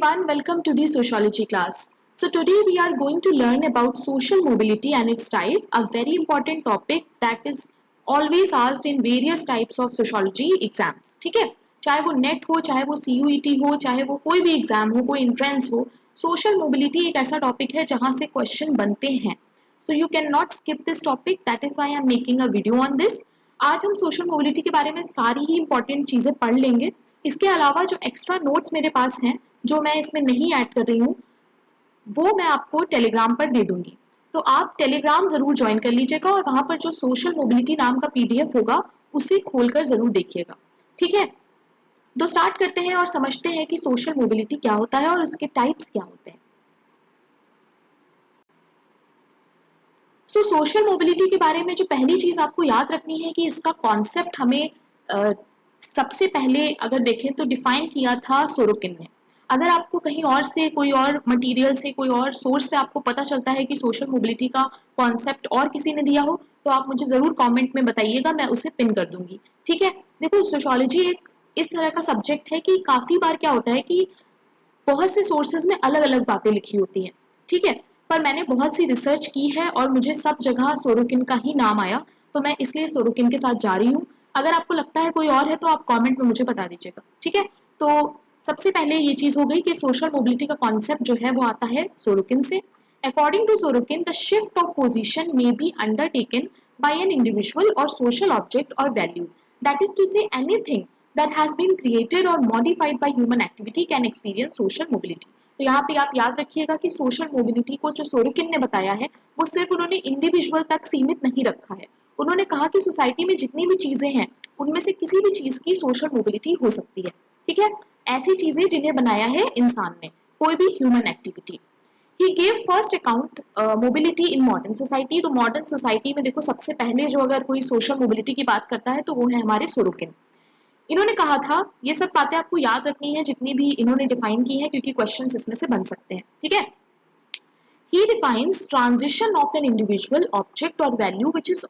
everyone, welcome to the sociology class. So today we are going to learn about social mobility and its type, a very important topic that is always asked in various types of sociology exams. ठीक है, चाहे वो net हो, चाहे वो CUET हो, चाहे वो कोई भी एग्जाम हो, कोई एंट्रेंस हो, सोशल मोबिलिटी एक ऐसा टॉपिक है जहाँ से क्वेश्चन बनते हैं. So you cannot skip this topic. That is why I am making a video on this. आज हम सोशल मोबिलिटी के बारे में सारी ही इंपॉर्टेंट चीज़ें पढ़ लेंगे. इसके अलावा जो एक्स्ट्रा नोट्स मेरे पास हैं जो मैं इसमें नहीं ऐड कर रही हूँ वो मैं आपको टेलीग्राम पर दे दूंगी. तो आप टेलीग्राम ज़रूर ज्वाइन कर लीजिएगा और वहाँ पर जो सोशल मोबिलिटी नाम का PDF होगा उसे खोलकर ज़रूर देखिएगा. ठीक है, तो स्टार्ट करते हैं और समझते हैं कि सोशल मोबिलिटी क्या होता है और उसके टाइप्स क्या होते हैं. सो सोशल मोबिलिटी के बारे में जो पहली चीज़ आपको याद रखनी है कि इसका कॉन्सेप्ट हमें सबसे पहले अगर देखें तो डिफाइन किया था सोरोकिन ने. अगर आपको कहीं और से कोई और मटेरियल से कोई और सोर्स से आपको पता चलता है कि सोशल मोबिलिटी का कॉन्सेप्ट और किसी ने दिया हो तो आप मुझे ज़रूर कमेंट में बताइएगा, मैं उसे पिन कर दूंगी. ठीक है, देखो सोशोलॉजी एक इस तरह का सब्जेक्ट है कि काफ़ी बार क्या होता है कि बहुत से सोर्सेज में अलग अलग बातें लिखी होती हैं. ठीक है, पर मैंने बहुत सी रिसर्च की है और मुझे सब जगह सोरोकिन का ही नाम आया तो मैं इसलिए सोरोकिन के साथ जा रही हूँ. अगर आपको लगता है कोई और है तो आप कमेंट में मुझे बता दीजिएगा. ठीक है, तो सबसे पहले ये चीज़ हो गई कि सोशल मोबिलिटी का कॉन्सेप्ट जो है वो आता है सोरोकिन से. According to Sorokin the shift of position may be undertaken by an individual और सोशल ऑब्जेक्ट और value, that is to say anything that has been created or modified by human activity can experience social mobility. तो यहाँ पे आप याद रखिएगा कि social mobility को जो सोरोकिन ने बताया है वो सिर्फ उन्होंने इंडिविजुअल तक सीमित नहीं रखा है. उन्होंने कहा कि सोसाइटी में जितनी भी चीज़ें हैं उनमें से किसी भी चीज़ की सोशल मोबिलिटी हो सकती है. ठीक है, ऐसी चीज़ें जिन्हें बनाया है इंसान ने, कोई भी human activity. He gave first account mobility in modern society. तो मॉडर्न सोसाइटी में देखो सबसे पहले जो अगर कोई सोशल मोबिलिटी की बात करता है तो वो है हमारे सोरोकिन. इन्होंने कहा था, ये सब बातें आपको याद रखनी है जितनी भी इन्होंने डिफाइन की है क्योंकि क्वेश्चंस इसमें से बन सकते हैं. ठीक है, he defines transition of an individual object और value which is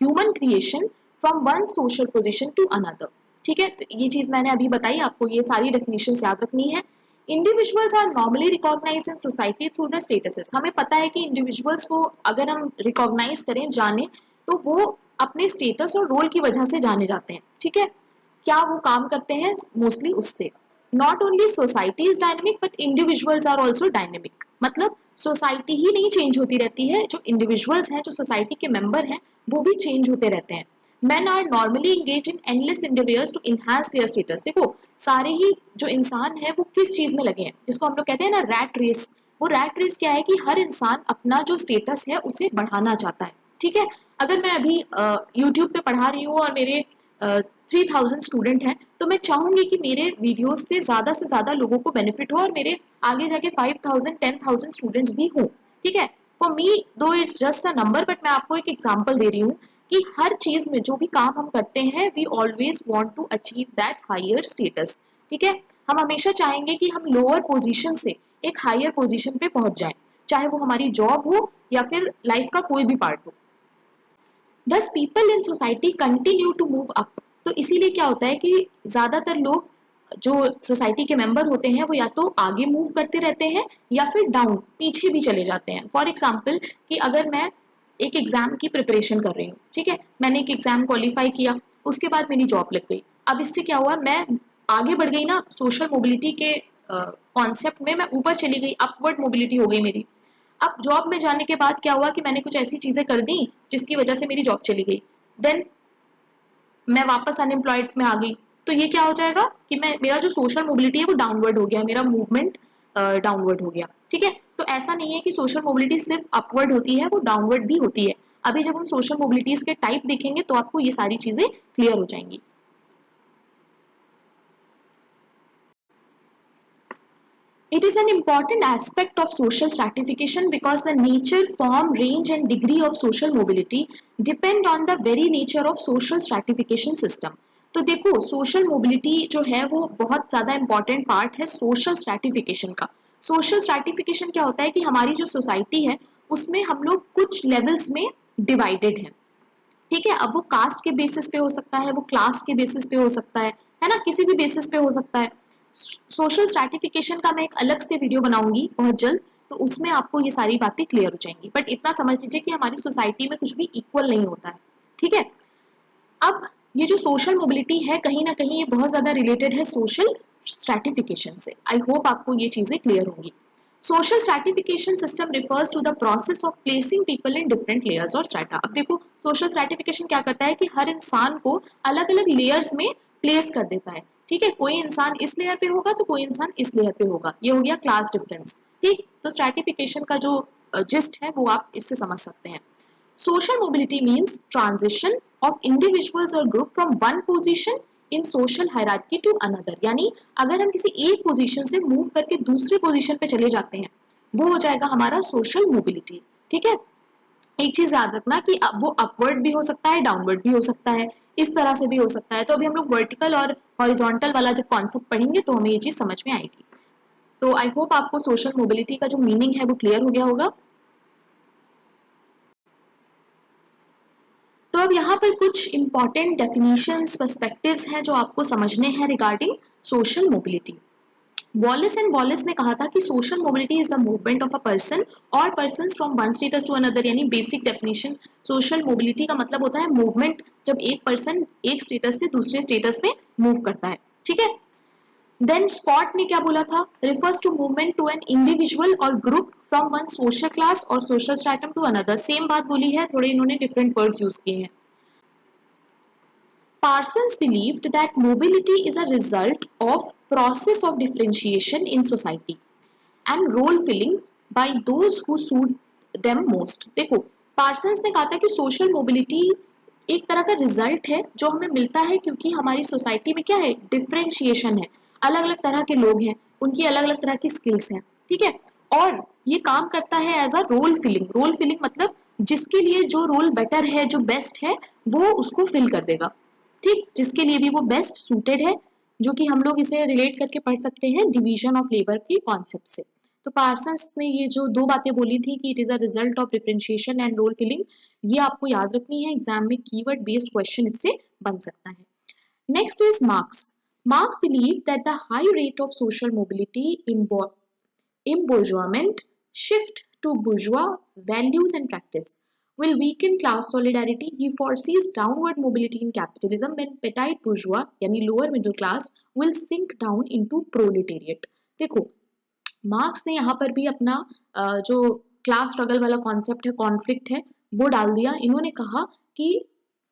human creation from one social position to another. ठीक है, तो ये चीज मैंने अभी बताई, आपको ये सारी डेफिनेशन याद रखनी है. Individuals are normally recognize in society through the statuses. हमें पता है कि इंडिविजुअल्स को अगर हम रिकॉग्नाइज करें, जाने, तो वो अपने स्टेटस और रोल की वजह से जाने जाते हैं. ठीक है, क्या वो काम करते हैं मोस्टली उससे. Not only society is dynamic but individuals are also dynamic. मतलब सोसाइटी ही नहीं चेंज होती रहती है, जो इंडिविजुअल्स हैं, जो सोसाइटी के मेंबर हैं, वो भी चेंज होते रहते हैं. Men are normally engaged in endless endeavors to enhance their status. देखो सारे ही जो इंसान है वो किस चीज में लगे हैं, जिसको हम लोग कहते हैं ना रैट रेस. वो रैट रेस क्या है कि हर इंसान अपना जो स्टेटस है उसे बढ़ाना चाहता है. ठीक है, अगर मैं अभी YouTube पे पढ़ा रही हूँ और मेरे 3000 स्टूडेंट हैं तो मैं चाहूंगी कि मेरे वीडियोस से ज़्यादा लोगों को बेनिफिट हो और मेरे आगे जाके 5000 10,000 स्टूडेंट्स भी हों. ठीक है, फॉर मी दो it's just a number, but मैं आपको एक एग्जांपल दे रही हूँ कि हर चीज़ में जो भी काम हम करते हैं we always want to achieve that higher status. ठीक है, हम हमेशा चाहेंगे कि हम लोअर पोजीशन से एक हायर पोजीशन पे पहुंच जाएं, चाहे वो हमारी जॉब हो या फिर लाइफ का कोई भी पार्ट हो. Thus people in society continue to move up. तो इसीलिए क्या होता है कि ज़्यादातर लोग जो सोसाइटी के मेंबर होते हैं वो या तो आगे मूव करते रहते हैं या फिर डाउन पीछे भी चले जाते हैं. फॉर एग्जाम्पल कि अगर मैं एक एग्जाम की प्रिपरेशन कर रही हूँ, ठीक है, मैंने एक एग्जाम क्वालिफाई किया, उसके बाद मेरी जॉब लग गई. अब इससे क्या हुआ, मैं आगे बढ़ गई ना सोशल मोबिलिटी के कॉन्सेप्ट में, मैं ऊपर चली गई, अपवर्ड मोबिलिटी हो गई मेरी. अब जॉब में जाने के बाद क्या हुआ कि मैंने कुछ ऐसी चीज़ें कर दी जिसकी वजह से मेरी जॉब चली गई. देन मैं वापस अनएम्प्लॉयड में आ गई. तो ये क्या हो जाएगा कि मेरा जो सोशल मोबिलिटी है वो डाउनवर्ड हो गया, मेरा मूवमेंट डाउनवर्ड हो गया. ठीक है, तो ऐसा नहीं है कि सोशल मोबिलिटी सिर्फ अपवर्ड होती है, वो डाउनवर्ड भी होती है. अभी जब हम सोशल मोबिलिटीज के टाइप देखेंगे तो आपको ये सारी चीज़ें क्लियर हो जाएंगी. It is an important aspect of social stratification because the nature, form, range and degree of social mobility depend on the very nature of social stratification system. तो देखो सोशल मोबिलिटी जो है वो बहुत ज़्यादा इंपॉर्टेंट पार्ट है social stratification का. Social stratification क्या होता है कि हमारी जो सोसाइटी है उसमें हम लोग कुछ लेवल्स में डिवाइडेड हैं. ठीक है, अब वो कास्ट के बेसिस पे हो सकता है, वो क्लास के बेसिस पे हो सकता है ना, किसी भी बेसिस पे हो सकता है. सोशल स्ट्रैटिफिकेशन का मैं एक अलग से वीडियो बनाऊंगी बहुत जल्द, तो उसमें आपको ये सारी बातें क्लियर हो जाएंगी। बट इतना समझ लीजिए कि हमारी सोसाइटी में कुछ भी इक्वल नहीं होता है, ठीक है। अब ये जो सोशल मोबिलिटी है कहीं ना कहीं ये बहुत ज्यादा रिलेटेड है सोशल स्ट्रैटिफिकेशन से। आई होप आपको ये चीजें क्लियर होंगी। Social stratification system refers to the process of placing people in different layers और स्ट्रैटा। अब देखो सोशल स्ट्रैटिफिकेशन क्या करता है कि हर इंसान को अलग अलग लेयर्स में प्लेस कर देता है, ठीक है। कोई इंसान इस लेयर पे होगा तो कोई इंसान इस लेयर पे होगा, ये हो गया क्लास डिफरेंस, ठीक। तो स्ट्रैटिफिकेशन का जो जिस्ट है वो आप इससे समझ सकते हैं। Social mobility means transition of individuals or group from one position in social hierarchy to another। यानी अगर हम किसी एक पोजीशन से मूव करके दूसरे पोजीशन पे चले जाते हैं वो हो जाएगा हमारा सोशल मोबिलिटी, ठीक है। एक चीज याद रखना कि वो अपवर्ड भी हो सकता है, डाउनवर्ड भी हो सकता है, इस तरह से भी हो सकता है। तो अभी हम लोग वर्टिकल और हॉरिजॉन्टल वाला जब कॉन्सेप्ट पढ़ेंगे तो हमें ये चीज समझ में आएगी। तो आई होप आपको सोशल मोबिलिटी का जो मीनिंग है वो क्लियर हो गया होगा। तो अब यहाँ पर कुछ इंपॉर्टेंट डेफिनेशंस, पर्सपेक्टिव्स हैं जो आपको समझने हैं regarding social mobility. Wallis and Wallis ने कहा था कि social mobility is the movement of a person और persons from one status to another. यानी बेसिक डेफिनेशन सोशल मोबिलिटी का मतलब होता है मूवमेंट, जब एक पर्सन एक स्टेटस से दूसरे स्टेटस में मूव करता है, ठीक है। देन स्कॉट ने क्या बोला था, refers to movement to an individual और group from one social class और social stratum to another. Same बात बोली है, थोड़े इन्होंने डिफरेंट वर्ड्स यूज किए हैं। Parsons believed that mobility is a result of process of differentiation in society and role filling by those who suit them most। देखो Parsons ने कहा था कि सोशल मोबिलिटी एक तरह का रिजल्ट है जो हमें मिलता है क्योंकि हमारी सोसाइटी में क्या है, डिफरेंशिएशन है, अलग अलग तरह के लोग हैं, उनकी अलग अलग तरह की स्किल्स हैं, ठीक है। और ये काम करता है as a role filling. Role filling मतलब जिसके लिए जो रोल बेटर है, जो बेस्ट है, वो उसको फिल कर देगा, ठीक। जिसके लिए भी वो बेस्ट सूटेड है, जो कि हम लोग इसे रिलेट करके पढ़ सकते हैं डिवीजन ऑफ लेबर के कॉन्सेप्ट से। तो पार्सन्स ने ये जो दो बातें बोली थी कि it is a result of differentiation and role filling, ये आपको याद रखनी है, एग्जाम में कीवर्ड बेस्ड क्वेश्चन इससे बन सकता है। Next is marks. Marks believe that the high rate of social mobility embourgeoisment shift to bourgeois values and practice will weaken class solidarity. He foresees downward mobility in capitalism when petite bourgeois यानी lower middle class will sink down into proletariat। देखो marks ने यहाँ पर भी अपना जो class struggle वाला concept है, कॉन्फ्लिक्ट है, वो डाल दिया। इन्होंने कहा कि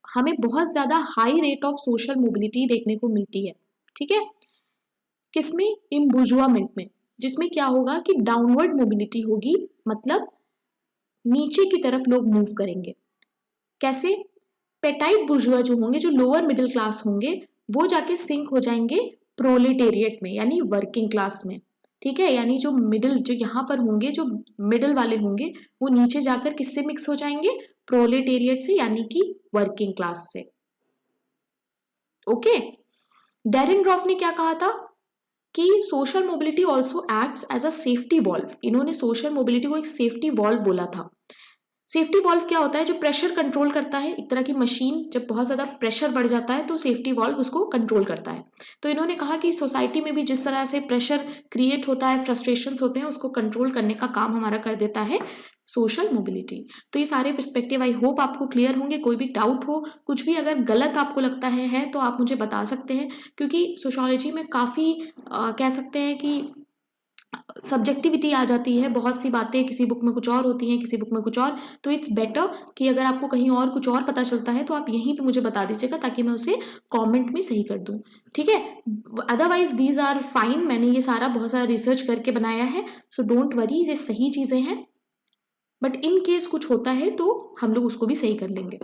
हमें बहुत ज्यादा high rate of social mobility देखने को मिलती है, ठीक है। किसमें, इम्बुर्जुआमेंट में, जिसमें क्या होगा कि डाउनवर्ड मोबिलिटी होगी, मतलब नीचे की तरफ लोग मूव करेंगे। कैसे, पेटाइट बुर्जुआ जो होंगे, जो लोअर मिडिल क्लास होंगे, वो जाके सिंक हो जाएंगे प्रोलेटेरिएट में यानी वर्किंग क्लास में, ठीक है। यानी जो मिडिल, जो यहाँ पर होंगे, जो मिडिल वाले होंगे, वो नीचे जाकर किससे मिक्स हो जाएंगे, प्रोलेटेरिएट से यानी कि वर्किंग क्लास से। ओके। डेरेनग्रॉफ ने क्या कहा था कि social mobility also acts as a safety valve. इन्होंने सोशल मोबिलिटी को एक सेफ्टी वॉल्व बोला था। सेफ्टी वॉल्व क्या होता है, जो प्रेशर कंट्रोल करता है, एक तरह की मशीन, जब बहुत ज्यादा प्रेशर बढ़ जाता है तो सेफ्टी वॉल्व उसको कंट्रोल करता है। तो इन्होंने कहा कि सोसाइटी में भी जिस तरह से प्रेशर क्रिएट होता है, फ्रस्ट्रेशंस होते हैं, उसको कंट्रोल करने का काम हमारा कर देता है सोशल मोबिलिटी। तो ये सारे पर्सपेक्टिव आई होप आपको क्लियर होंगे। कोई भी डाउट हो, कुछ भी अगर गलत आपको लगता है तो आप मुझे बता सकते हैं, क्योंकि सोशियोलॉजी में काफ़ी कह सकते हैं कि सब्जेक्टिविटी आ जाती है, बहुत सी बातें किसी बुक में कुछ और होती हैं, किसी बुक में कुछ और। तो इट्स बेटर कि अगर आपको कहीं और कुछ और पता चलता है तो आप यहीं पे मुझे बता दीजिएगा ताकि मैं उसे कमेंट में सही कर दूं, ठीक है। अदरवाइज दीज आर फाइन, मैंने ये सारा बहुत सारा रिसर्च करके बनाया है, सो डोंट वरी, ये सही चीज़ें हैं। बट इन केस कुछ होता है तो हम लोग उसको भी सही कर लेंगे।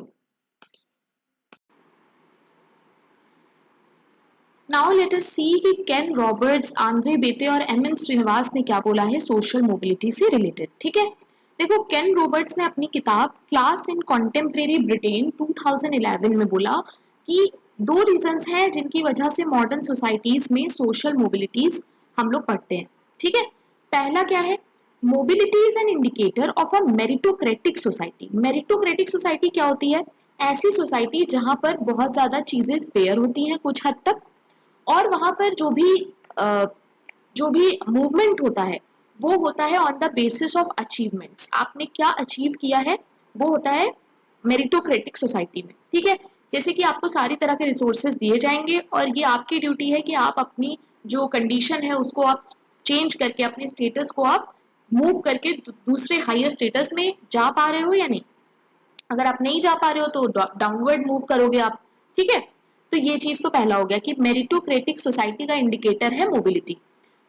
नाउ लेट अस सी कि केन रॉबर्ट्स, आंद्रे बेते और एम.एन. श्रीनिवास ने क्या बोला है सोशल मोबिलिटी से रिलेटेड, ठीक है। देखो केन रॉबर्ट्स ने अपनी किताब क्लास इन कॉन्टेम्परेरी ब्रिटेन 2011 में बोला कि दो रीजंस हैं जिनकी वजह से मॉडर्न सोसाइटीज में सोशल मोबिलिटीज हम लोग पढ़ते हैं, ठीक है। पहला क्या है, mobility is an indicator of a meritocratic society. Meritocratic society क्या होती है, ऐसी सोसाइटी जहां पर बहुत ज्यादा चीजें फेयर होती हैं कुछ हद तक, और वहां पर जो भी जो भी मूवमेंट होता है वो होता है on the basis of achievements. आपने क्या अचीव किया है वो होता है मेरिटोक्रेटिक सोसाइटी में, ठीक है। जैसे कि आपको सारी तरह के रिसोर्सेज दिए जाएंगे और ये आपकी ड्यूटी है कि आप अपनी जो कंडीशन है उसको आप चेंज करके अपने स्टेटस को आप मूव करके दूसरे हायर स्टेटस में जा पा रहे हो या नहीं। अगर आप नहीं जा पा रहे हो तो डाउनवर्ड मूव करोगे आप, ठीक है। तो ये चीज तो पहला हो गया कि मेरिटोक्रेटिक सोसाइटी का इंडिकेटर है मोबिलिटी।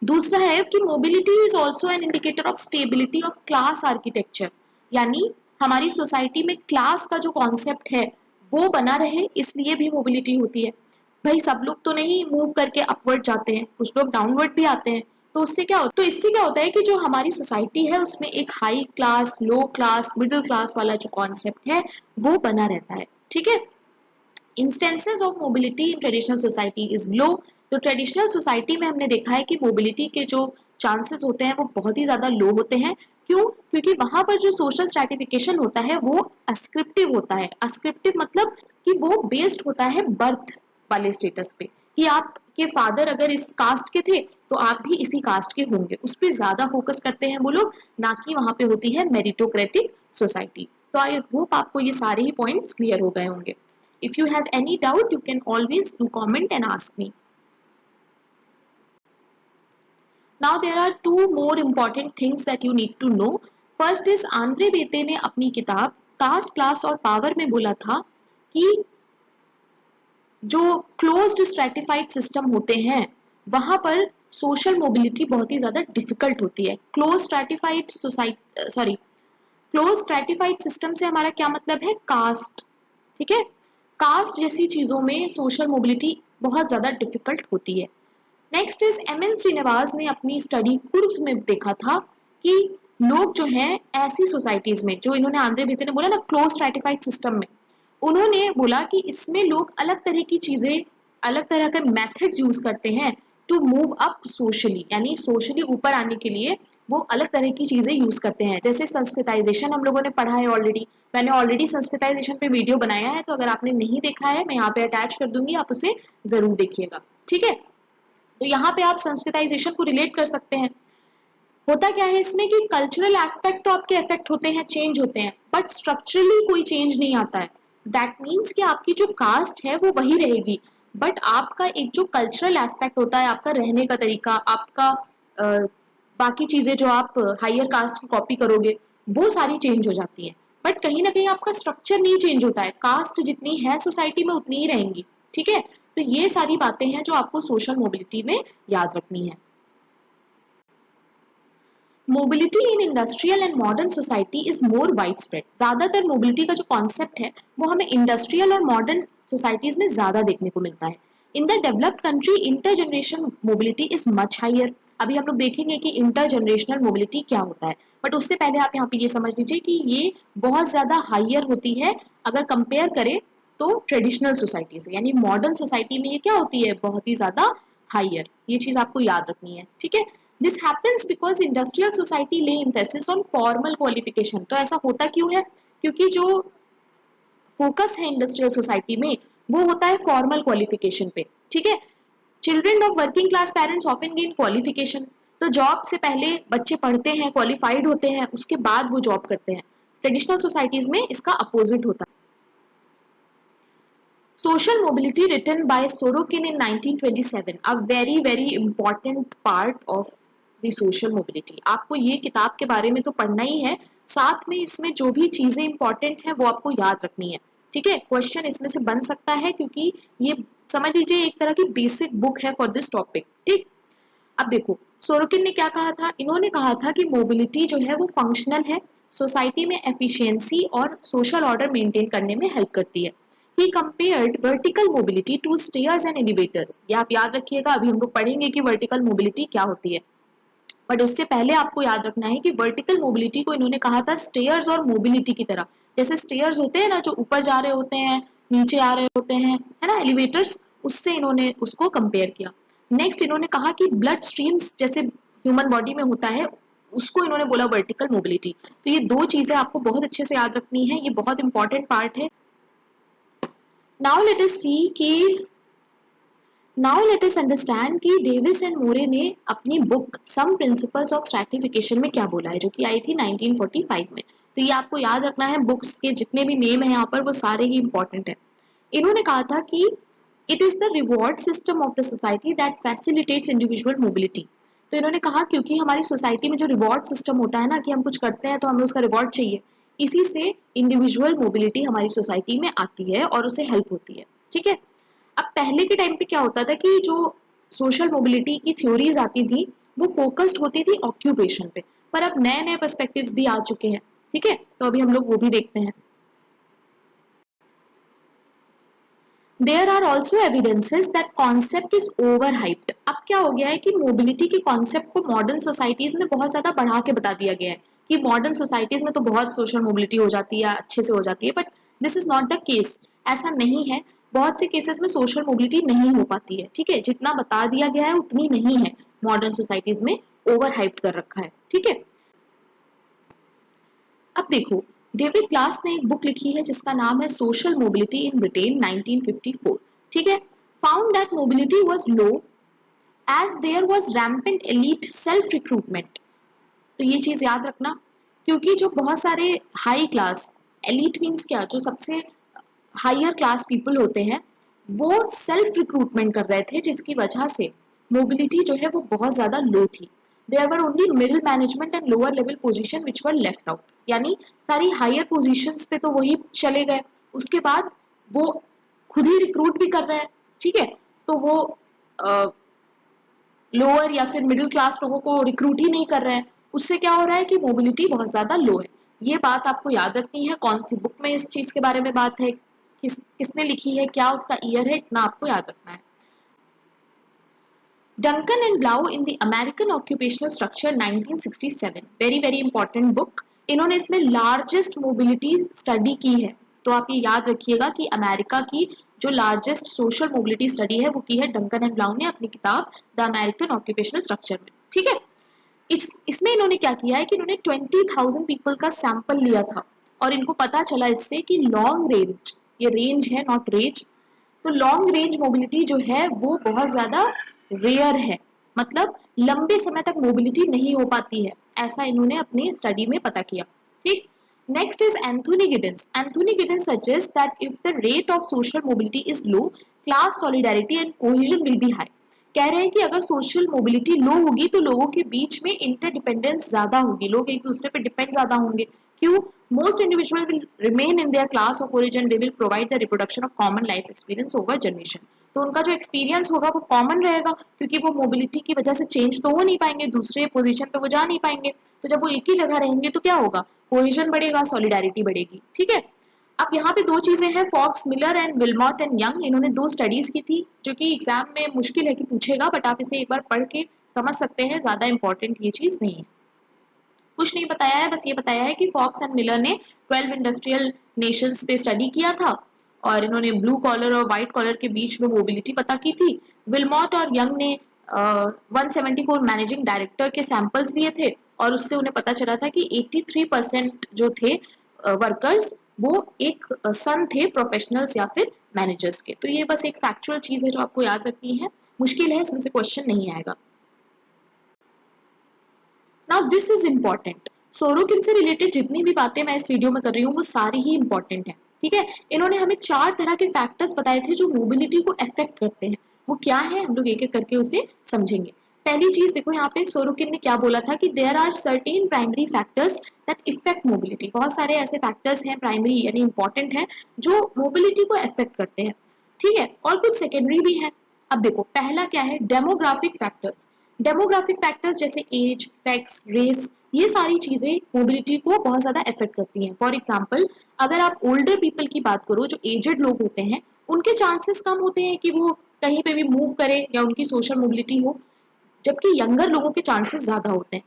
दूसरा है कि mobility is also an indicator of stability of class architecture, यानी हमारी सोसाइटी में क्लास का जो कॉन्सेप्ट है वो बना रहे, इसलिए भी मोबिलिटी होती है। भाई सब लोग तो नहीं मूव करके अपवर्ड जाते हैं, कुछ लोग डाउनवर्ड भी आते हैं। तो उससे क्या होता है, तो इससे क्या होता है कि जो हमारी सोसाइटी है उसमें एक हाई क्लास, लो क्लास, मिडिल क्लास वाला जो कॉन्सेप्ट है वो बना रहता है, ठीक है। Instances of mobility in traditional society is low. तो ट्रेडिशनल सोसाइटी में हमने देखा है कि मोबिलिटी के जो चांसेस होते हैं वो बहुत ही ज्यादा लो होते हैं। क्यों? क्योंकि वहां पर जो सोशल स्ट्रैटिफिकेशन होता है वो अस्क्रिप्टिव होता है। अस्क्रिप्टिव मतलब कि वो बेस्ड होता है बर्थ वाले स्टेटस पे, कि आपके फादर अगर इस कास्ट के थे तो आप भी इसी कास्ट के होंगे, उस पर ज्यादा फोकस करते हैं वो लोग, ना कि वहां पे होती है मेरिटोक्रेटिक सोसाइटी। तो आई होप आपको ये सारे ही पॉइंट्स क्लियर हो गए होंगे। If you have any doubt, you can always do comment and ask me. Now there are two more important things that you need to know. First is Andre बेते ने अपनी किताब cast, class और power में बोला था कि जो closed stratified system होते हैं वहां पर सोशल मोबिलिटी बहुत ही ज्यादा डिफिकल्ट होती है। क्लोज स्ट्रैटिफाइड सिस्टम से हमारा क्या मतलब है? कास्ट, ठीक है। कास्ट जैसी चीजों में सोशल मोबिलिटी बहुत ज्यादा डिफिकल्ट होती है। Next is M.N.. श्रीनिवास ने अपनी स्टडी कुर्स में देखा था कि लोग जो हैं ऐसी सोसाइटीज में, जो इन्होंने आंद्रे बेते ने बोला ना क्लोज स्ट्रैटिफाइड सिस्टम में, उन्होंने बोला कि इसमें लोग अलग तरह की चीजें, अलग तरह के मेथड्स यूज करते हैं टू मूव अप सोशली, यानी सोशली ऊपर आने के लिए वो अलग तरह की चीजें यूज करते हैं। जैसे संस्कृताइजेशन हम लोगों ने पढ़ा है ऑलरेडी, मैंने ऑलरेडी संस्कृताइजेशन पे वीडियो बनाया है, तो अगर आपने नहीं देखा है मैं यहाँ पे अटैच कर दूंगी, आप उसे जरूर देखिएगा, ठीक है। तो यहाँ पे आप संस्कृताइजेशन को रिलेट कर सकते हैं। होता क्या है इसमें कि कल्चरल एस्पेक्ट तो आपके इफेक्ट होते हैं, चेंज होते हैं, बट स्ट्रक्चरली कोई चेंज नहीं आता है। दैट मीन्स कि आपकी जो कास्ट है वो वही रहेगी, बट आपका एक जो कल्चरल एस्पेक्ट होता है, आपका रहने का तरीका, आपका बाकी चीजें जो आप हायर कास्ट की कॉपी करोगे वो सारी चेंज हो जाती है, बट कहीं ना कहीं आपका स्ट्रक्चर नहीं चेंज होता है। कास्ट जितनी है सोसाइटी में उतनी ही रहेंगी, ठीक है। तो ये सारी बातें हैं जो आपको सोशल मोबिलिटी में याद रखनी है। Mobility in industrial and modern society is more wide spread. ज्यादातर मोबिलिटी का जो कॉन्सेप्ट है वो हमें इंडस्ट्रियल और मॉडर्न सोसाइटीज में ज्यादा देखने को मिलता है। In the developed country inter generation mobility is much higher. अभी हम लोग देखेंगे कि इंटर जनरेशनल मोबिलिटी क्या होता है, बट उससे पहले आप यहाँ पे ये समझ लीजिए कि ये बहुत ज्यादा हायर होती है अगर कंपेयर करें तो ट्रेडिशनल सोसाइटी से, यानी मॉडर्न सोसाइटी में ये क्या होती है, बहुत ही ज्यादा हायर। ये चीज आपको याद रखनी है, ठीक है। This happens because industrial society ले एम्फेसिस ऑन फॉर्मल क्वालिफिकेशन। तो ऐसा होता क्यों है? क्योंकि जो फोकस है इंडस्ट्रियल सोसाइटी में वो होता है फॉर्मल क्वालिफिकेशन पे, ठीक है। Children of working class parents often gain qualification. तो जॉब से पहले बच्चे पढ़ते हैं, क्वालिफाइड होते हैं, उसके बाद वो जॉब करते हैं। ट्रेडिशनल सोसाइटीज में इसका अपोजिट होता है। Social Mobility written by Sorokin in 1927, a very important part of the social mobility। आपको ये किताब के बारे में तो पढ़ना ही है, साथ में इसमें जो भी चीजें इंपॉर्टेंट है वो आपको याद रखनी है, ठीक है। क्वेश्चन इसमें से बन सकता है क्योंकि ये समझ लीजिए एक तरह की बेसिक बुक है फॉर दिस टॉपिक, ठीक। अब देखो सोरोकिन ने क्या कहा था, इन्होंने कहा था कि मोबिलिटी जो है वो फंक्शनल है, सोसाइटी में एफिशिएंसी और सोशल ऑर्डर मेंटेन करने में हेल्प करती है। He compared vertical mobility to stairs and elevators। ये आप याद रखिएगा, अभी हम लोग पढ़ेंगे कि वर्टिकल मोबिलिटी क्या होती है, बट उससे पहले आपको याद रखना है कि वर्टिकल मोबिलिटी को इन्होंने कहा था स्टेयर्स और मोबिलिटी की तरह। जैसे स्टेयर्स होते हैं ना जो ऊपर जा रहे होते हैं, नीचे आ रहे होते हैं, है ना, एलिवेटर्स, उससे इन्होंने उसको कंपेयर किया। नेक्स्ट इन्होंने कहा कि ब्लड स्ट्रीम्स जैसे ह्यूमन बॉडी में होता है उसको इन्होंने बोला वर्टिकल मोबिलिटी। तो ये दो चीजें आपको बहुत अच्छे से याद रखनी है, ये बहुत इंपॉर्टेंट पार्ट है। Now let us see कि नाउ लेट अस अंडरस्टैंड कि डेविस एंड मोरे ने अपनी book some principles of stratification में क्या बोला है, जो कि आई थी 1945 में। तो ये आपको याद रखना है, बुक्स के जितने भी नेम है यहाँ पर वो सारे ही इंपॉर्टेंट है। इन्होंने कहा था कि it is the reward system of the society that facilitates individual mobility. तो इन्होंने कहा क्योंकि हमारी सोसाइटी में जो रिवॉर्ड सिस्टम होता है ना, कि हम कुछ करते हैं तो हमें उसका रिवॉर्ड चाहिए, इसी से इंडिविजुअल मोबिलिटी हमारी सोसाइटी में आती है और उसे हेल्प होती है। ठीक है। अब पहले के टाइम पे क्या होता था कि जो सोशल मोबिलिटी की थ्योरीज आती थी वो फोकस्ड होती थी ऑक्यूपेशन पे, पर अब नए नए पर्सपेक्टिव्स भी आ चुके हैं। ठीक है, तो अभी हम लोग वो भी देखते हैं। There are also evidences that concept is over hyped. अब क्या हो गया है कि मोबिलिटी के कॉन्सेप्ट को मॉडर्न सोसाइटीज में बहुत ज्यादा बढ़ा के बता दिया गया है कि मॉडर्न सोसाइटीज में तो बहुत सोशल मोबिलिटी हो जाती है, अच्छे से हो जाती है, but this is not the case. ऐसा नहीं है। बहुत से केसेस में सोशल मोबिलिटी नहीं हो पाती है। ठीक है, जितना बता दिया गया है उतनी नहीं है, मॉडर्न सोसाइटीज में ओवर हाइप्ड कर रखा है। ठीक है। अब देखो, डेविड क्लास ने एक बुक लिखी है जिसका नाम है सोशल मोबिलिटी इन ब्रिटेन 1954। ठीक है। Found that mobility was low as there was rampant elite self recruitment. तो ये चीज याद रखना, क्योंकि जो बहुत सारे हाई क्लास, एलीट मीन्स क्या, जो सबसे हायर क्लास पीपल होते हैं, वो सेल्फ रिक्रूटमेंट कर रहे थे, जिसकी वजह से मोबिलिटी जो है वो बहुत ज्यादा लो थी। There were only middle management and lower level position which were left out. यानी सारी हायर पोजीशंस पे तो वही चले गए, उसके बाद वो खुद ही रिक्रूट भी कर रहे हैं। ठीक है, तो वो लोअर या फिर मिडिल क्लास लोगों को रिक्रूट ही नहीं कर रहे हैं। उससे क्या हो रहा है कि मोबिलिटी बहुत ज्यादा लो है। ये बात आपको याद रखनी है। कौन सी बुक में इस चीज के बारे में बात है, किसने लिखी है, क्या उसका ईयर है, इतना आपको याद रखना है। Duncan and Blau in the American occupational structure 1967, very very important book. इन्होंने इसमें लार्जेस्ट मोबिलिटी स्टडी की है। तो आप ये याद रखिएगा कि अमेरिका की जो लार्जेस्ट सोशल मोबिलिटी स्टडी है वो की है डंकन एंड ब्लाउ ने अपनी किताब द अमेरिकन ऑक्यूपेशनल स्ट्रक्चर में। ठीक है। इसमें इन्होंने क्या किया है कि इन्होंने 20,000 पीपल का सैंपल लिया था और इनको पता चला इससे कि लॉन्ग रेंज, ये रेंज है नॉट रेंज, तो लॉन्ग रेंज मोबिलिटी जो है वो बहुत ज्यादा रेयर है, मतलब लंबे समय तक मोबिलिटी नहीं हो पाती है, ऐसा इन्होंने अपनी स्टडी में पता किया। ठीक। Next is Anthony Giddens. Anthony Giddens suggest that if the rate of social mobility is low, class solidarity and cohesion will be high. कह रहे हैं कि अगर सोशल मोबिलिटी लो होगी तो लोगों के बीच में इंटरडिपेंडेंस ज्यादा होगी, लोग एक दूसरे पे डिपेंड ज्यादा होंगे। क्यों? Most individual will remain in their class of origin, they will provide the reproduction of common life experience over generation. तो उनका जो एक्सपीरियंस होगा वो कॉमन रहेगा, क्योंकि वो मोबिलिटी की वजह से चेंज तो हो नहीं पाएंगे, दूसरे पोजीशन पे वो जा नहीं पाएंगे। तो जब वो एक ही जगह रहेंगे तो क्या होगा, कोहेजन बढ़ेगा, सॉलिडारिटी बढ़ेगी। ठीक है। अब यहाँ पे दो चीजें हैं, Fox Miller and Willmott and Young, इन्होंने दो स्टडीज की थी जो कि एग्जाम में मुश्किल है कि पूछेगा, बट आप इसे एक बार पढ़ के समझ सकते हैं, ज्यादा इंपॉर्टेंट ये चीज नहीं है। कुछ नहीं बताया है, बस ये बताया है कि फॉक्स एंड मिलर ने 12 इंडस्ट्रियल नेशंस पे स्टडी किया था और इन्होंने ब्लू कॉलर और व्हाइट कॉलर के बीच में मोबिलिटी पता की थी। विलमॉट और यंग ने 174 मैनेजिंग डायरेक्टर के सैंपल्स लिए थे और उससे उन्हें पता चला था कि 83% जो थे वर्कर्स वो एक सन थे, प्रोफेशनल्स या फिर मैनेजर्स के। तो ये बस एक फैक्चुअल चीज है जो आपको याद रखनी है, मुश्किल है, इसमें से क्वेश्चन नहीं आएगा। Now this is important. Sorokin से रिलेटेड जितनी भी बातें मैं इस वीडियो में कर रही हूँ वो सारी ही इंपॉर्टेंट है। ठीक है। इन्होंने हमें 4 तरह के फैक्टर्स बताए थे जो मोबिलिटी को अफेक्ट करते हैं। वो क्या है, हम लोग एक एक करके उसे समझेंगे। पहली चीज देखो, यहाँ पे सोरोकिन ने क्या बोला था कि there are certain primary factors that effect mobility. बहुत सारे ऐसे फैक्टर्स हैं प्राइमरी यानी इंपॉर्टेंट हैं जो मोबिलिटी को अफेक्ट करते हैं। ठीक है, और कुछ सेकेंडरी भी है। अब देखो, पहला क्या है, डेमोग्राफिक फैक्टर्स। डेमोग्राफिक फैक्टर्स जैसे एज, सेक्स, रेस, ये सारी चीजें मोबिलिटी को बहुत ज्यादा अफेक्ट करती हैं। फॉर एग्जाम्पल, अगर आप ओल्डर पीपल की बात करो, जो एजेड लोग होते हैं, उनके चांसेस कम होते हैं कि वो कहीं पे भी मूव करे या उनकी सोशल मोबिलिटी हो, जबकि यंगर लोगों के चांसेस ज्यादा होते हैं।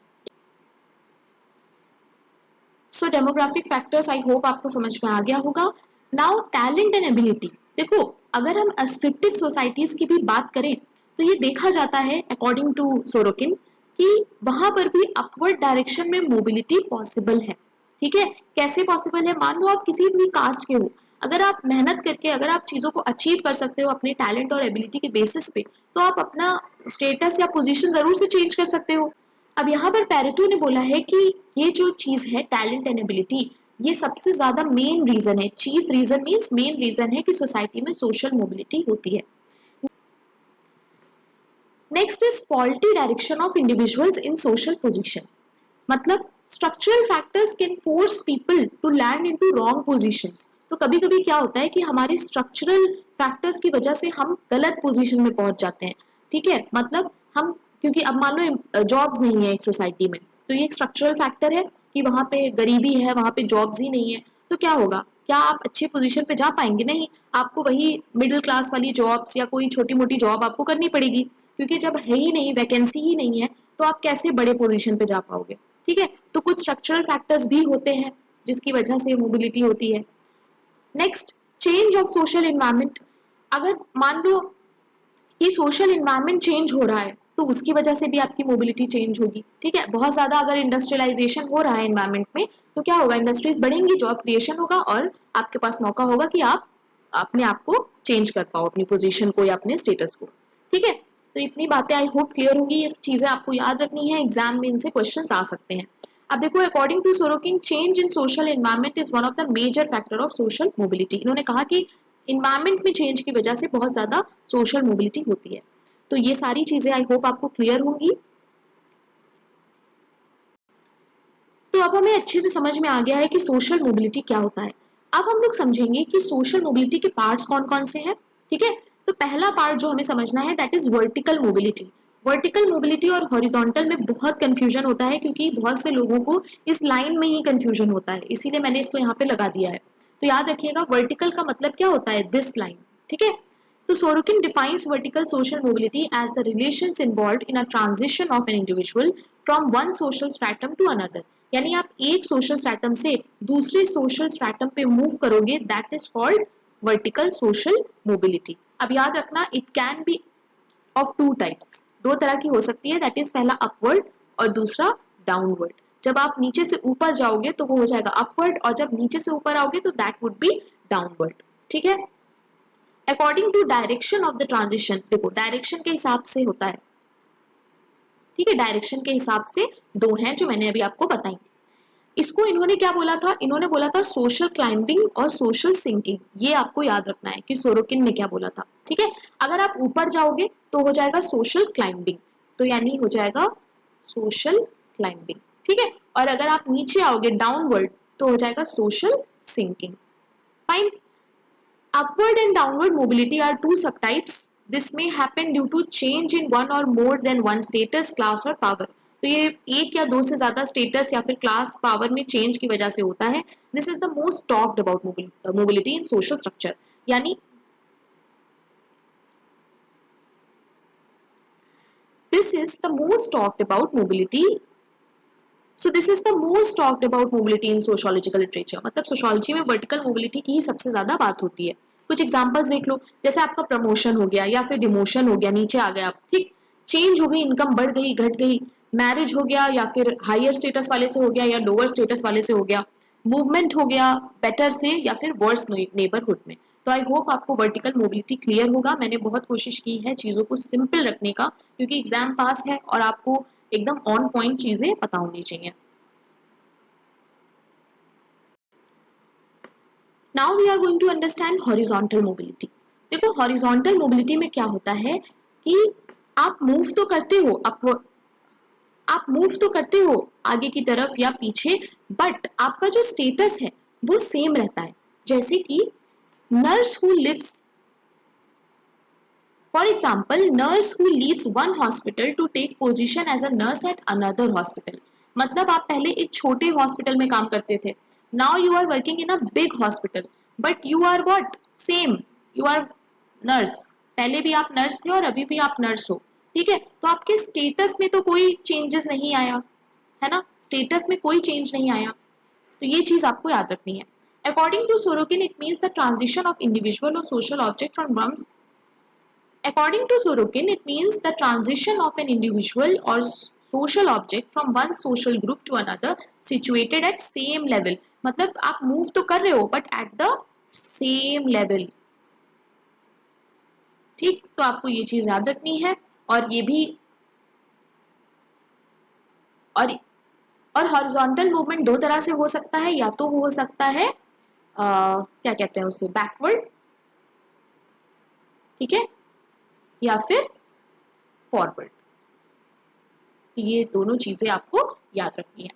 सो डेमोग्राफिक फैक्टर्स, आई होप आपको समझ में आ गया होगा। Now talent and ability. देखो, अगर हम अस्क्रिप्टिव सोसाइटीज की भी बात करें तो ये देखा जाता है अकॉर्डिंग टू सोरोकिन कि वहां पर भी अपवर्ड डायरेक्शन में मोबिलिटी पॉसिबल है। ठीक है, कैसे पॉसिबल है? मान लो आप किसी भी कास्ट के हो, अगर आप मेहनत करके अगर आप चीज़ों को अचीव कर सकते हो अपने टैलेंट और एबिलिटी के बेसिस पे, तो आप अपना स्टेटस या पोजीशन ज़रूर से चेंज कर सकते हो। अब यहाँ पर पैरेटो ने बोला है कि ये जो चीज़ है टैलेंट एंड एबिलिटी, ये सबसे ज़्यादा मेन रीज़न है, chief reason means main reason है कि सोसाइटी में सोशल मोबिलिटी होती है। Next is faulty direction of individuals in social position. मतलब structural factors can force people to land into wrong positions. तो कभी कभी क्या होता है कि हमारे स्ट्रक्चरल फैक्टर्स की वजह से हम गलत पोजीशन में पहुंच जाते हैं। ठीक है, मतलब हम, क्योंकि अब मान लो जॉब्स नहीं है एक सोसाइटी में, तो ये एक स्ट्रक्चरल फैक्टर है कि वहां पे गरीबी है, वहां पे जॉब्स ही नहीं है, तो क्या होगा, क्या आप अच्छी पोजीशन पे जा पाएंगे? नहीं, आपको वही मिडिल क्लास वाली जॉब्स या कोई छोटी मोटी जॉब आपको करनी पड़ेगी, क्योंकि जब है ही नहीं, वैकेंसी ही नहीं है, तो आप कैसे बड़े पोजीशन पे जा पाओगे? ठीक है, तो कुछ स्ट्रक्चरल फैक्टर्स भी होते हैं जिसकी वजह से मोबिलिटी होती है। Next, change of social environment. अगर मान लो कि सोशल एनवायरनमेंट चेंज हो रहा है, तो उसकी वजह से भी आपकी मोबिलिटी चेंज होगी। ठीक है, बहुत ज्यादा अगर इंडस्ट्रियलाइजेशन हो रहा है एनवायरनमेंट में, तो क्या होगा, इंडस्ट्रीज बढ़ेंगी, जॉब क्रिएशन होगा और आपके पास मौका होगा कि आप अपने आप को चेंज कर पाओ, अपनी पोजीशन को या अपने स्टेटस को। ठीक है, तो इतनी बातें आई होप क्लियर होंगी, ये चीजें आपको याद रखनी है, एग्जाम में इनसे क्वेश्चंस आ सकते हैं। अब देखो, according to Sorokin, change in social environment is one of the major factor of social mobility. इन्होंने कहा कि इन्वायरमेंट में चेंज की वजह से बहुत ज्यादा सोशल मोबिलिटी होती है। तो ये सारी चीजें आई होप आपको क्लियर होंगी। तो अब हमें अच्छे से समझ में आ गया है कि सोशल मोबिलिटी क्या होता है। अब हम लोग समझेंगे कि सोशल मोबिलिटी के पार्ट्स कौन कौन से हैं। ठीक है, तो पहला पार्ट जो हमें समझना है that is vertical mobility. Vertical mobility और हॉरिजॉन्टल में बहुत कंफ्यूजन होता है, क्योंकि बहुत से लोगों को इस लाइन में ही कंफ्यूजन होता है, इसीलिए मैंने इसको यहाँ पे लगा दिया है। तो याद रखिएगा, वर्टिकल का मतलब क्या होता है, दिस लाइन। ठीक है, तो Sorokin defines vertical social mobility as the relations involved in a transition of an individual from one social stratum to another. यानी आप एक सोशल स्ट्रैटम से दूसरे सोशल स्ट्रैटम पे मूव करोगे, that is called vertical social mobility. अब याद रखना, it can be of two types, दो तरह की हो सकती है, दैट इज पहला अपवर्ड और दूसरा डाउनवर्ड। जब आप नीचे से ऊपर जाओगे तो वो हो जाएगा अपवर्ड, और जब नीचे से ऊपर आओगे तो दैट वुड बी डाउनवर्ड। ठीक है, according to direction of the transition, देखो डायरेक्शन के हिसाब से होता है। ठीक है, डायरेक्शन के हिसाब से दो हैं जो मैंने अभी आपको बताई। इसको इन्होंने क्या बोला था, इन्होंने बोला था सोशल क्लाइंबिंग और सोशल सिंकिंग। ये आपको याद रखना है कि सोरोकिन ने क्या बोला था। ठीक है, अगर आप ऊपर जाओगे तो हो जाएगा सोशल क्लाइंबिंग, तो यानी हो जाएगा सोशल क्लाइंबिंग। ठीक है, और अगर आप नीचे आओगे डाउनवर्ड तो हो जाएगा social sinking. Fine. Upward and downward mobility are two subtypes. This may happen due to change in one or more than one status, class और power. तो ये एक या दो से ज्यादा स्टेटस या फिर क्लास पावर में चेंज की वजह से होता है। This is the most talked about mobility in social structure. यानी this is the most talked about mobility, so this is the most talked about mobility in sociological literature. मतलब sociology में vertical mobility की ही सबसे ज्यादा बात होती है। कुछ एग्जांपल्स देख लो, जैसे आपका प्रमोशन हो गया या फिर डिमोशन हो गया, नीचे आ गया आप, ठीक, चेंज हो गई, इनकम बढ़ गई, घट गई, मैरिज हो गया या फिर हायर स्टेटस वाले से हो गया या लोअर स्टेटस वाले से हो गया, मूवमेंट हो गया बेटर से या फिर वर्स नेबरहुड में। तो आई होप आपको वर्टिकल मोबिलिटी क्लियर होगा। मैंने बहुत कोशिश की है चीजों को सिंपल रखने का, क्योंकि एग्जाम पास है और आपको एकदम ऑन पॉइंट चीजें पता होनी चाहिए। Now we are going to understand horizontal mobility. देखो हॉरिजॉन्टल मोबिलिटी में क्या होता है कि आप मूव तो करते हो, आप मूव तो करते हो आगे की तरफ या पीछे, बट आपका जो स्टेटस है वो सेम रहता है। जैसे कि nurse who lives, for example nurse who leaves one hospital to take position as a nurse at another hospital. मतलब आप पहले एक छोटे हॉस्पिटल में काम करते थे, now you are working in a big hospital, but you are what, same, you are nurse. पहले भी आप नर्स थे और अभी भी आप नर्स हो। ठीक है, तो आपके स्टेटस में तो कोई चेंजेस नहीं आया है ना, स्टेटस में कोई चेंज नहीं आया। तो ये चीज आपको याद रखनी है। According to Sorokin it means the transition of individual और social object from one, according to Sorokin, it means the transition of an individual or social object from one social group to another situated at same level. मतलब आप move तो कर रहे हो but at the same level. ठीक, तो आपको ये चीज याद रखनी है। और ये भी और हॉरिजॉन्टल मूवमेंट दो तरह से हो सकता है, या तो वो हो सकता है क्या कहते हैं उसे, बैकवर्ड, ठीक है, या फिर फॉरवर्ड। तो ये दोनों चीजें आपको याद रखनी है।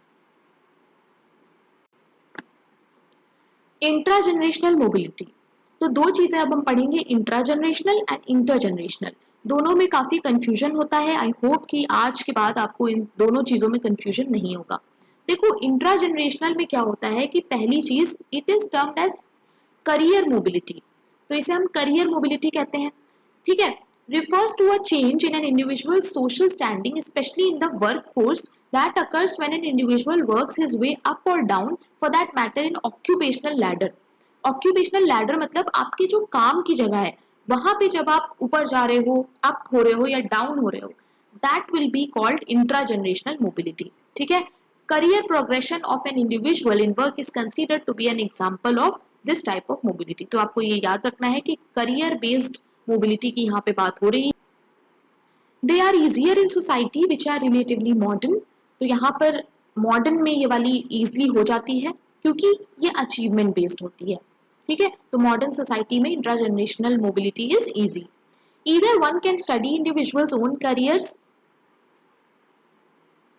इंट्रा जनरेशनल मोबिलिटी, तो दो चीजें अब हम पढ़ेंगे, intra generational and inter generational. दोनों में काफी कंफ्यूजन होता है। आई होप कि आज के बाद आपको इन दोनों चीजों में कंफ्यूजन नहीं होगा। देखो, इंट्रा जनरेशनल में क्या होता है कि पहली चीज, it is termed as career mobility. तो इसे हम करियर मोबिलिटी कहते हैं, ठीक है। refers to a change in an individual's social standing, especially in the workforce, that occurs when an individual works his way up or down, for that matter in occupational ladder. occupational ladder मतलब आपके जो काम की जगह है वहां पे जब आप ऊपर जा रहे हो, अप हो रहे हो या डाउन हो रहे हो, that will be called intragenerational mobility, ठीक है। career progression of an individual in work is considered to be an example of this type of mobility। तो आपको ये याद रखना है कि career based मोबिलिटी की यहाँ पे बात हो रही है। They are easier in society which are relatively modern. तो यहाँ पर मॉडर्न में ये वाली इजिली हो जाती है क्योंकि ये अचीवमेंट बेस्ड होती है, ठीक है। तो मॉडर्न सोसाइटी में intra generational mobility is easy. Either one can study individuals own careers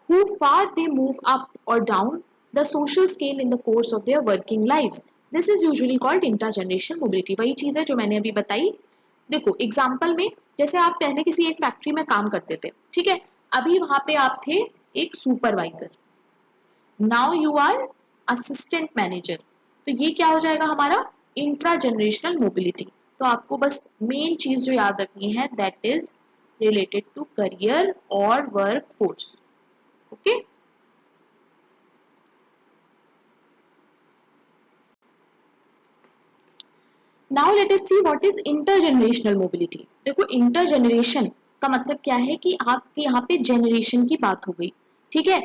who far they move up or down the social scale in the course of their working lives. This is usually called intergenerational mobility। वही चीज है जो मैंने अभी बताई। देखो example में, जैसे आप पहले किसी एक फैक्ट्री में काम करते थे, ठीक है, अभी वहां पे आप थे एक supervisor, now you are assistant manager. तो ये क्या हो जाएगा हमारा इंट्रा जनरेशनल मोबिलिटी। तो आपको बस मेन चीज जो याद रखनी है, that is related to career और work force, okay. Now let us see what is intergenerational mobility. देखो इंटरजेनरेशन का मतलब क्या है कि आपके यहाँ पे जेनरेशन की बात हो गई, ठीक है।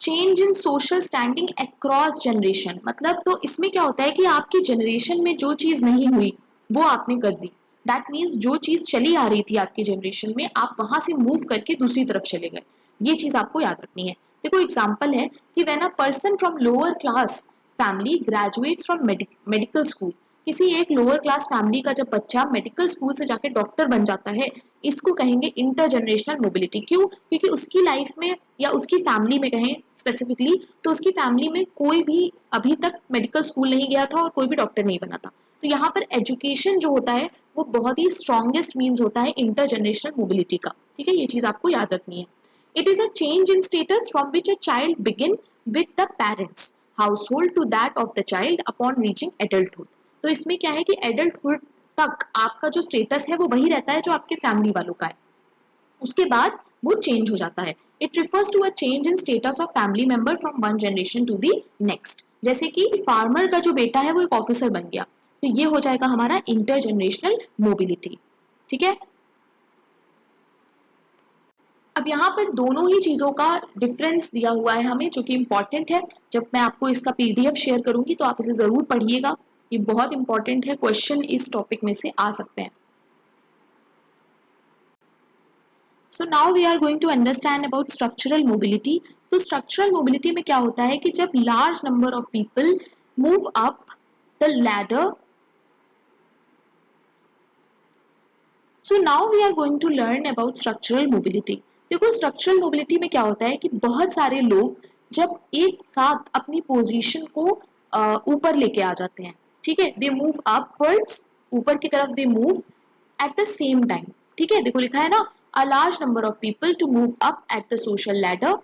Change in social standing across generation, मतलब तो इसमें क्या होता है कि आपकी जनरेशन में जो चीज नहीं हुई वो आपने कर दी। दैट मीन्स जो चीज चली आ रही थी आपकी जनरेशन में, आप वहां से मूव करके दूसरी तरफ चले गए। ये चीज आपको याद रखनी है। देखो एग्जाम्पल है कि when a person from lower class family graduates from medical school, किसी एक लोअर क्लास फैमिली का जब बच्चा मेडिकल स्कूल से जाके डॉक्टर बन जाता है, इसको कहेंगे इंटरजेनरेशनल मोबिलिटी। क्यों? क्योंकि उसकी लाइफ में या उसकी फैमिली में कहें स्पेसिफिकली, तो उसकी फैमिली में कोई भी अभी तक मेडिकल स्कूल नहीं गया था और कोई भी डॉक्टर नहीं बना था। तो यहाँ पर एजुकेशन जो होता है वो बहुत ही स्ट्रॉन्गेस्ट मीन्स होता है इंटरजेनरेशनल मोबिलिटी का, ठीक है। ये चीज आपको याद रखनी है। It is a change in status from which a child begin with the parents household to that of the child upon reaching adulthood. तो इसमें क्या है कि एडल्टहुड तक आपका जो स्टेटस है वो वही रहता है जो आपके फैमिली वालों का है, उसके बाद वो चेंज हो जाता है। It refers to a change in status of family member from one generation to the next. जैसे कि फार्मर का जो बेटा है वो एक ऑफिसर बन गया, तो ये हो जाएगा हमारा इंटरजेनरेशनल मोबिलिटी, ठीक है। अब यहाँ पर दोनों ही चीजों का डिफरेंस दिया हुआ है हमें, जो कि इंपॉर्टेंट है। जब मैं आपको इसका पीडीएफ शेयर करूंगी तो आप इसे जरूर पढ़िएगा, ये बहुत इंपॉर्टेंट है, क्वेश्चन इस टॉपिक में से आ सकते हैं। So now we are going to understand about structural mobility. तो स्ट्रक्चरल मोबिलिटी में क्या होता है कि जब large number of people move up the ladder. So now we are going to learn about structural mobility. देखो स्ट्रक्चरल मोबिलिटी में क्या होता है कि बहुत सारे लोग जब एक साथ अपनी पोजीशन को ऊपर लेके आ जाते हैं, ठीक है, दे मूव अपवर्ड्स, ऊपर की तरफ they move at the same time, ठीक है। देखो लिखा है ना, a large number of people to move up at the social ladder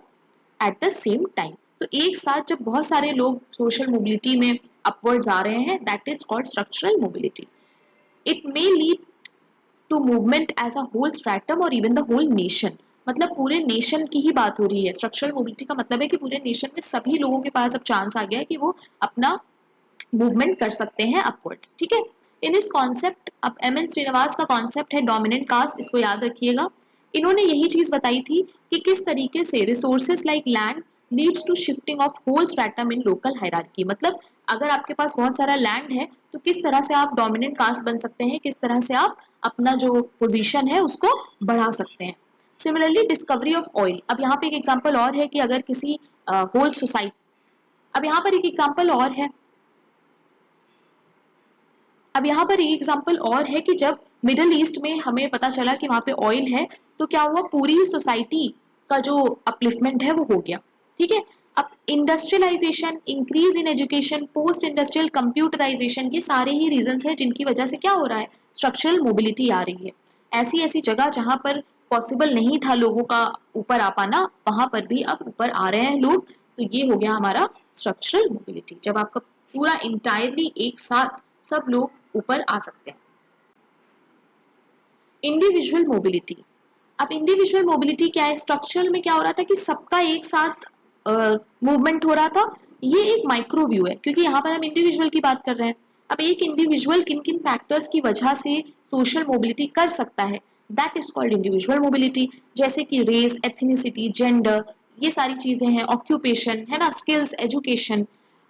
at the same time. तो एक साथ जब बहुत सारे लोग सोशल मोबिलिटी में अपवर्ड्स आ रहे हैं, that is called structural mobility. It may lead to movement as a whole stratum और इवन द होल नेशन। मतलब पूरे नेशन की ही बात हो रही है। स्ट्रक्चरल मोबिलिटी का मतलब है कि पूरे नेशन में सभी लोगों के पास अब चांस आ गया है कि वो अपना मूवमेंट कर सकते हैं अपवर्ड्स, ठीक है। इन इस कॉन्सेप्ट, अब एम.एन. श्रीनिवास का कॉन्सेप्ट है डोमिनेंट कास्ट, इसको याद रखिएगा। इन्होंने यही चीज बताई थी कि किस तरीके से resources like land leads to shifting of whole stratum in local hierarchy. मतलब अगर आपके पास बहुत सारा लैंड है तो किस तरह से आप डोमिनेंट कास्ट बन सकते हैं, किस तरह से आप अपना जो पोजीशन है उसको बढ़ा सकते हैं। सिमिलरली डिस्कवरी ऑफ ऑयल, अब यहाँ पे एक एग्जांपल और है कि अगर किसी होल सोसाइटी, अब यहाँ पर एक एग्जांपल और है, अब यहाँ पर एक एग्जांपल और है कि जब मिडिल ईस्ट में हमें पता चला कि वहां पे ऑयल है तो क्या हुआ, पूरी सोसाइटी का जो अपलिफ्टमेंट है वो हो गया। ठीक है, अब industrialization, increase in education, post industrial computerization, ये सारे ही रीजंस हैं जिनकी वजह से क्या हो रहा है, स्ट्रक्चरल मोबिलिटी आ रही है। ऐसी ऐसी जगह जहां पर पॉसिबल नहीं था लोगों का ऊपर आ पाना, वहां पर भी अब ऊपर आ रहे हैं लोग, तो ये हो गया हमारा स्ट्रक्चरल मोबिलिटी, जब आपका पूरा इंटायरली एक साथ सब लोग ऊपर आ सकते हैं। इंडिविजुअल मोबिलिटी, अब इंडिविजुअल मोबिलिटी क्या है, स्ट्रक्चरल में क्या हो रहा था कि सबका एक साथ मूवमेंट हो रहा था, ये एक माइक्रो व्यू है क्योंकि यहाँ पर हम इंडिविजुअल की बात कर रहे हैं। अब एक इंडिविजुअल किन किन फैक्टर्स की वजह से सोशल मोबिलिटी कर सकता है, that is called individual mobility, जैसे कि रेस, एथनिसिटी, जेंडर, ये सारी चीजें हैं, ऑक्यूपेशन है ना, स्किल्स, एजुकेशन।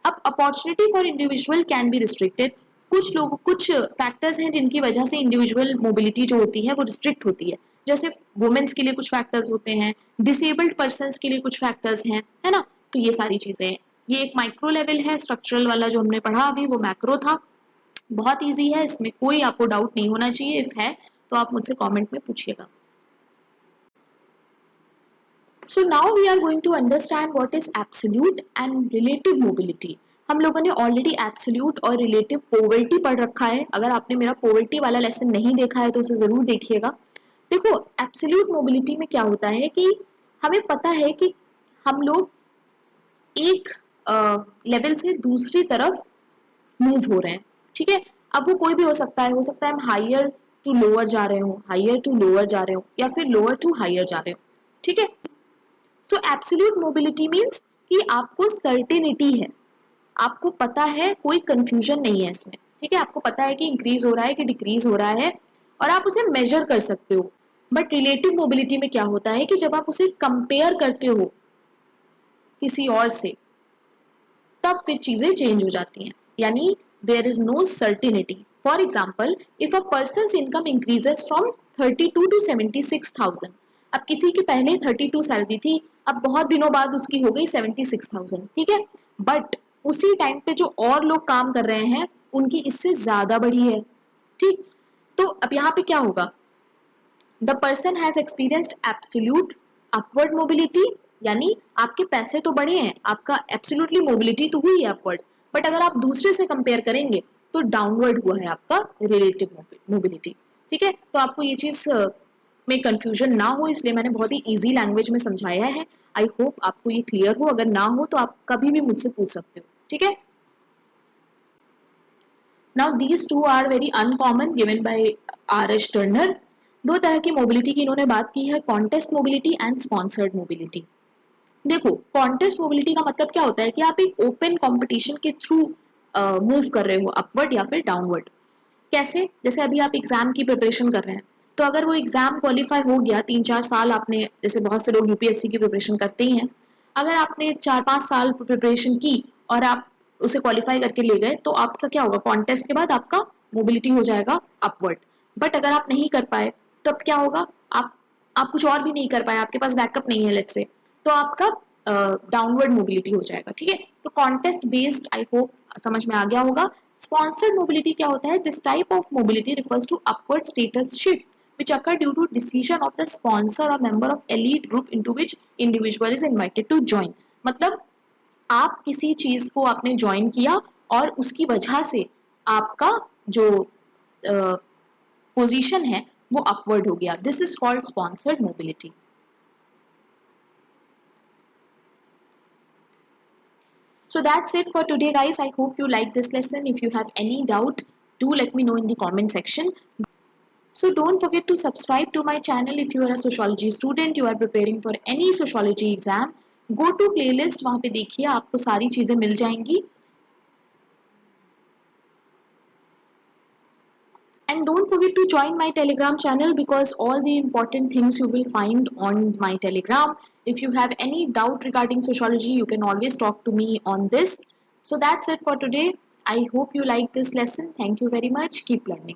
अब opportunity for individual can be restricted, कुछ फैक्टर्स हैं जिनकी वजह से इंडिविजुअल मोबिलिटी जो होती है वो रिस्ट्रिक्ट होती है, जैसे वुमेन्स के लिए कुछ फैक्टर्स होते हैं, डिसेबल्ड पर्सन्स के लिए कुछ फैक्टर्स हैं, है ना, तो ये सारी चीजें हैं। ये एक माइक्रो लेवल है, स्ट्रक्चरल वाला जो हमने पढ़ा अभी वो मैक्रो था। बहुत ईजी है, इसमें कोई आपको डाउट नहीं होना चाहिए, इफ है तो आप मुझसे कमेंट में पूछिएगा। So now we are going to understand what is absolute and relative mobility. हम लोगों ने ऑलरेडी एब्सोल्यूट और रिलेटिव पॉवर्टी पढ़ रखा है, अगर आपने मेरा पॉवर्टी वाला लेसन नहीं देखा है तो उसे जरूर देखिएगा। देखो एब्सोल्यूट मोबिलिटी में क्या होता है कि हमें पता है कि हम लोग एक लेवल से दूसरी तरफ मूव हो रहे हैं, ठीक है। अब वो कोई भी हो सकता है हम हायर टू लोअर जा रहे हो, हायर टू लोअर जा रहे हो, या फिर लोअर टू हायर जा रहे हो, ठीक है। सो एब्सोल्यूट मोबिलिटी मीन्स कि आपको सर्टेनिटी है, आपको पता है, कोई कंफ्यूजन नहीं है इसमें, ठीक है। आपको पता है कि इंक्रीज हो रहा है कि डिक्रीज हो रहा है और आप उसे मेजर कर सकते हो। बट रिलेटिव मोबिलिटी में क्या होता है कि जब आप उसे कंपेयर करते हो किसी और से, तब फिर चीजें चेंज हो जाती हैं, यानी there is no certainty. For example, if a person income increases from 32 to 76,000, अब किसी की पहले 32 सैलरी थी, अब बहुत दिनों बाद उसकी हो गई 76,000, ठीक है। बट उसी टाइम पे जो और लोग काम कर रहे हैं उनकी इससे ज्यादा बढ़ी है, ठीक। तो अब यहाँ पे क्या होगा, the person has experienced absolute upward mobility, यानी आपके पैसे तो बढ़े हैं, आपका एब्सोल्युटली मोबिलिटी तो हुई है अपवर्ड, बट अगर आप दूसरे से कंपेयर करेंगे तो डाउनवर्ड हुआ है आपका रिलेटिव मोबिलिटी, ठीक है। तो आपको ये चीज में कंफ्यूजन ना हो इसलिए मैंने बहुत ही इजी लैंग्वेज में समझाया है। आई होप आपको ये क्लियर हो, अगर ना हो तो आप कभी भी मुझसे पूछ सकते हो, ठीक है। Now these two are very uncommon given by R H. Turner. दो तरह की मोबिलिटी की इन्होंने बात की है, contest mobility and sponsored mobility. देखो कॉन्टेस्ट मोबिलिटी का मतलब क्या होता है कि आप एक ओपन कंपटीशन के थ्रू मूव कर रहे हो अपवर्ड या फिर डाउनवर्ड। कैसे, जैसे अभी आप एग्जाम की प्रिपरेशन कर रहे हैं, तो अगर वो एग्जाम क्वालिफाई हो गया, 3-4 साल आपने, जैसे बहुत से लोग यूपीएससी की प्रिपरेशन करते ही हैं, अगर आपने 4-5 साल प्रिपरेशन की और आप उसे क्वालिफाई करके ले गए, तो आपका क्या होगा, कॉन्टेस्ट के बाद आपका मोबिलिटी हो जाएगा अपवर्ड। बट अगर आप नहीं कर पाए तब क्या होगा, आप कुछ और भी नहीं कर पाए, आपके पास बैकअप नहीं है लेट्स से, तो आपका डाउनवर्ड मोबिलिटी हो जाएगा, ठीक है। तो कॉन्टेस्ट बेस्ड आई होप समझ में आ गया होगा। स्पॉन्सर्ड मोबिलिटी क्या होता है, this type of mobility refers to upward status shift which occur due to decision of the sponsor or member of elite group into which individual is invited to join। मतलब आप किसी चीज को आपने join किया और उसकी वजह से आपका जो पोजीशन है वो अपवर्ड हो गया, this is called sponsored mobility. So that's it for today guys, I hope you like this lesson. If you have any doubt, do let me know in the comment section. So don't forget to subscribe to my channel if you are a sociology student, you are preparing for any sociology exam. Go to playlist, वहाँ पे देखिए आपको सारी चीजें मिल जाएंगी। And don't forget to join my Telegram channel, because all the important things you will find on my Telegram. If you have any doubt regarding sociology, you can always talk to me on this. So that's it for today. I hope you like this lesson. Thank you very much. Keep learning.